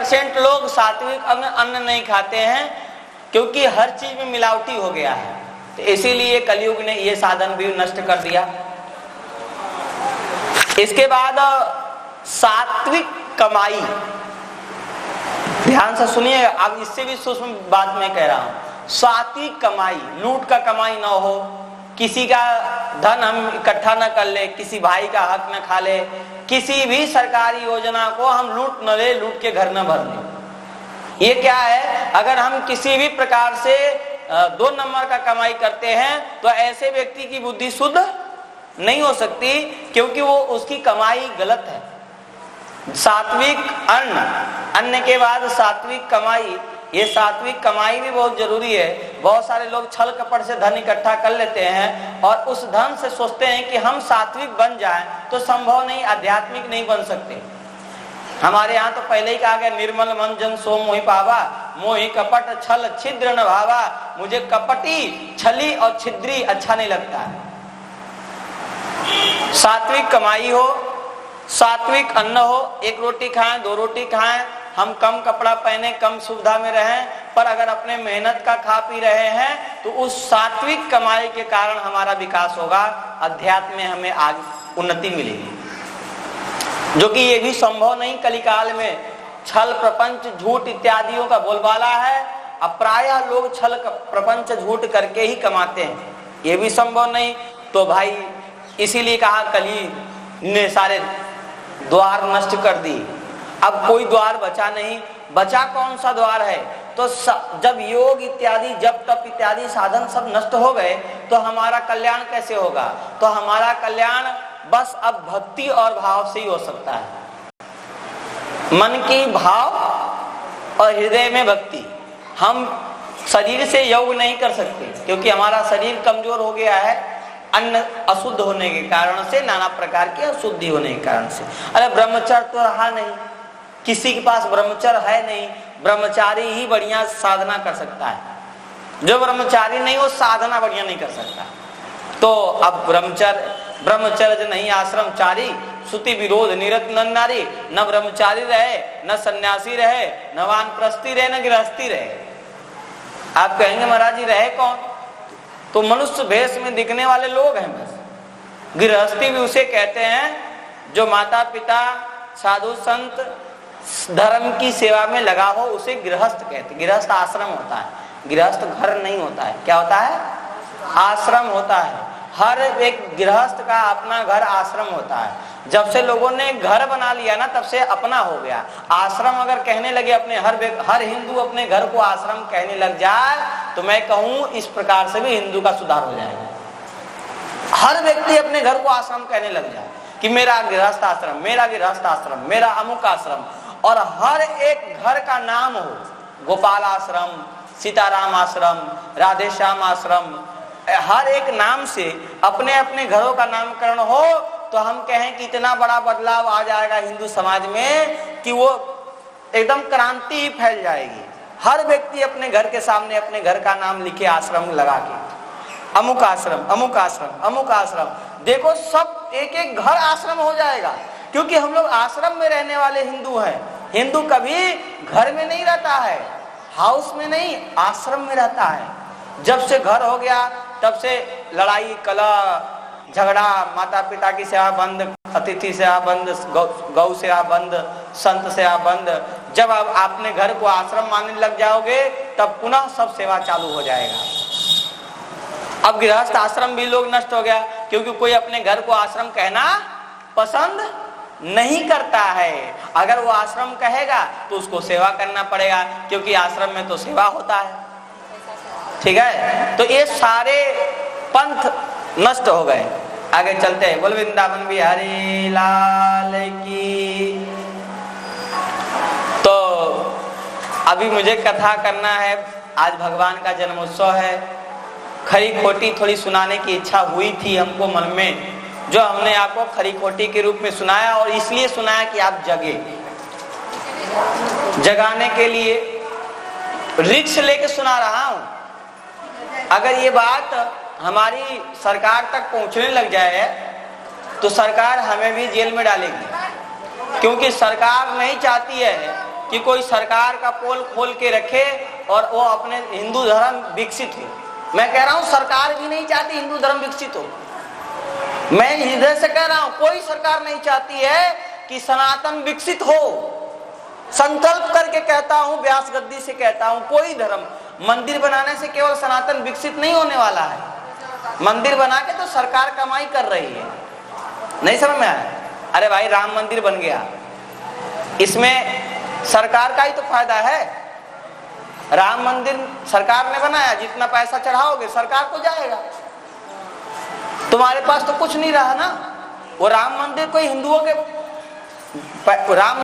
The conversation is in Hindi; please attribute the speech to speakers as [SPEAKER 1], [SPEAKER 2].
[SPEAKER 1] 90% लोग सात्विक अन्न नहीं खाते हैं, क्योंकि हर चीज में मिलावटी हो गया है। तो इसीलिए कलयुग ने ये साधन भी नष्ट कर दिया। इसके बाद सात्विक कमाई, ध्यान से सुनिए, अब इससे भी सूक्ष्म बात मैं कह रहा हूं। सात्विक कमाई, लूट का कमाई ना हो, किसी का धन हम इकट्ठा न कर ले, किसी भाई का हक न खा ले, किसी भी सरकारी योजना को हम लूट न ले, लूट के घर न भर ले। ये क्या है, अगर हम किसी भी प्रकार से 2 नंबर का कमाई करते हैं तो ऐसे व्यक्ति की बुद्धि शुद्ध नहीं हो सकती, क्योंकि वो उसकी कमाई गलत है। सात्विक अन्न के बाद सात्विक कमाई, ये सात्विक कमाई भी बहुत जरूरी है। बहुत सारे लोग छल कपट से धन इकट्ठा कर लेते हैं और उस धन से सोचते हैं कि हम सात्विक बन जाएं, तो संभव नहीं, आध्यात्मिक नहीं बन सकते। हमारे यहाँ तो पहले ही कहा गया, निर्मल मन जन सो मोहि पावा, मोहि कपट छल छिद्र न भावा। मुझे कपटी, छली और छिद्री अच्छा नहीं लगता है। सात्विक कमाई हो, सात्विक अन्न हो, 1 रोटी खाएं, 2 रोटी खाएं, हम कम कपड़ा पहने, कम सुविधा में रहें, पर अगर अपने मेहनत का खा पी रहे हैं तो उस सात्विक कमाई के कारण हमारा विकास होगा, अध्यात्म में हमें आगे उन्नति मिलेगी। जो कि ये भी संभव नहीं, कलिकाल में छल प्रपंच झूठ इत्यादियों का बोलबाला है। अब प्रायः लोग छल प्रपंच झूठ करके ही कमाते हैं, ये भी संभव नहीं। तो भाई इसीलिए कहा कली ने सारे द्वार नष्ट कर दी, अब कोई द्वार बचा नहीं। बचा कौन सा द्वार है, तो जब योग इत्यादि, जब तप इत्यादि साधन सब नष्ट हो गए तो हमारा कल्याण कैसे होगा? तो हमारा कल्याण बस अब भक्ति और भाव से ही हो सकता है। मन की भाव और हृदय में भक्ति। हम शरीर से योग नहीं कर सकते, क्योंकि हमारा शरीर कमजोर हो गया है, अन्न अशुद्ध होने के कारण से, नाना प्रकार की अशुद्धि होने के कारण से। अरे ब्रह्मचर्य तो रहा नहीं, किसी के पास ब्रह्मचर्य है नहीं, ब्रह्मचारी ही बढ़िया साधना कर सकता है। जो ब्रह्मचारी नहीं, वो साधना बढ़िया नहीं कर सकता। तो अब ब्रह्मचर्य नहीं आश्रमचारी, श्रुति विरोध निरत नर नारी। न ब्रह्मचारी रहे, न सन्यासी रहे, न वानप्रस्थी रहे, न गृहस्थी रहे। आप कहेंगे महाराज जी रहे कौन? तो मनुष्य भेष में दिखने वाले लोग हैं बस। गृहस्थी भी उसे कहते हैं जो माता पिता, साधु संत, धर्म की सेवा में लगा हो, उसे गृहस्थ कहते हैं। गृहस्थ आश्रम होता है, गृहस्थ घर नहीं होता है। क्या होता है? आश्रम होता है। हर एक गृहस्थ का अपना घर आश्रम होता है। जब से लोगों ने घर बना लिया ना, तब से अपना हो गया। आश्रम अगर कहने लगे अपने, हर हिंदू अपने घर को आश्रम कहने लग जाए, तो मैं कहूं इस प्रकार से भी हिंदू का सुधार हो जाएगा। हर व्यक्ति अपने घर को आश्रम कहने लग जाए कि मेरा गृहस्थ आश्रम, मेरा गृहस्थ आश्रम, मेरा अमुक आश्रम, और हर एक घर का नाम हो, गोपाल आश्रम, सीताराम आश्रम, राधे श्याम आश्रम, हर एक नाम से अपने अपने घरों का नामकरण हो, तो हम कहें कि इतना बड़ा बदलाव आ जाएगा हिंदू समाज में कि वो एकदम क्रांति ही फैल जाएगी। हर व्यक्ति अपने घर के सामने अपने घर का नाम लिखे, आश्रम लगा के, अमुक आश्रम, अमुक आश्रम, अमुक आश्रम। देखो सब एक एक घर आश्रम हो जाएगा, क्योंकि हम लोग आश्रम में रहने वाले हिंदू हैं। हिंदू कभी घर में नहीं रहता है, हाउस में नहीं, आश्रम में रहता है। जब से घर हो गया तब से लड़ाई कलह झगड़ा, माता पिता की सेवा बंद, अतिथि सेवा बंद, गौ सेवा बंद, संत सेवा बंद। जब आप अपने घर को आश्रम मानने लग जाओगे, तब पुनः सब सेवा चालू हो जाएगा। अब गृहस्थ आश्रम भी लोग नष्ट हो गया, क्योंकि कोई अपने घर को आश्रम कहना पसंद नहीं करता है। अगर वो आश्रम कहेगा तो उसको सेवा करना पड़ेगा, क्योंकि आश्रम में तो सेवा होता है। ठीक है, तो ये सारे पंथ नष्ट हो गए। आगे चलते हैं। बोल वृंदावन बिहारी लाल की। तो अभी मुझे कथा करना है, आज भगवान का जन्मोत्सव है। खरी खोटी थोड़ी सुनाने की इच्छा हुई थी हमको मन में, जो हमने आपको खरी खोटी के रूप में सुनाया, और इसलिए सुनाया कि आप जगे। जगाने के लिए रिक्स लेके सुना रहा हूं। अगर ये बात हमारी सरकार तक पहुंचने लग जाए तो सरकार हमें भी जेल में डालेगी, क्योंकि सरकार नहीं चाहती है कि कोई सरकार का पोल खोल के रखे और वो अपने हिंदू धर्म विकसित हो। मैं कह रहा हूं सरकार भी नहीं चाहती हिंदू धर्म विकसित हो। मैं हृदय से कह रहा हूं कोई सरकार नहीं चाहती है कि सनातन विकसित हो। संकल्प करके कहता हूं, व्यास गद्दी से कहता हूं, कोई धर्म मंदिर बनाने से केवल सनातन विकसित नहीं होने वाला है। मंदिर बना के तो सरकार कमाई कर रही है, नहीं समझ में आया? अरे भाई राम मंदिर बन गया, इसमें सरकार का ही तो फायदा है। राम मंदिर सरकार ने बनाया, जितना पैसा चढ़ाओगे सरकार को जाएगा, तुम्हारे पास तो कुछ नहीं रहा ना। वो राम मंदिर कोई हिंदुओं के राम